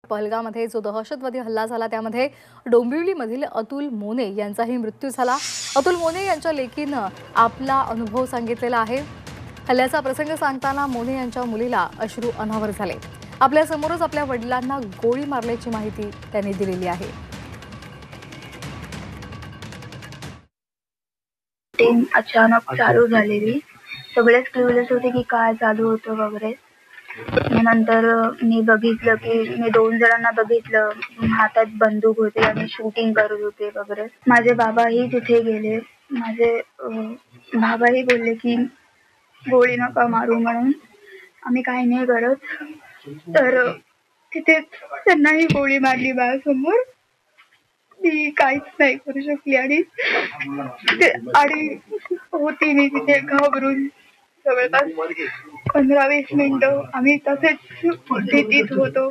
पहलगाममध्ये जो दहशतवादी हल्ला झाला त्यामध्ये डोंबिवलीमधील अतुल मोने यांचाही मृत्यू झाला। अतुल मोने यांच्या लेकीनं आपला अनुभव सांगितलेला आहे। हल्ल्याचा प्रसंग सांगताना मोने यांच्या मुलीला अश्रू अनावर झाले। आपल्या समोरच आपल्या वडिलांना गोळी मारल्याची माहिती त्यांनी दिलेली आहे। अचानक चालू झालेली, सगळेच क्युरियस होते की काय चालू होतं वगैरे। नंतर मी बघितलं की मी 2 जणांना बघितलं, हातात बंदूक होते आणि शूटिंग करत होते वगैरे। माझे बाबाही तिथे गेले। माझे बाबाही बोलले की गोळी नका मारू म्हणून, आम्ही काही नाही करत। तर तिथे त्यांनाही गोळी मारली माझ्यासमोर। मी काहीच नाही करू शकली आणि होती मी तिथे घाबरून। जवळपास 15-20 मिनिटं आम्ही तसेच भीतीत होतो।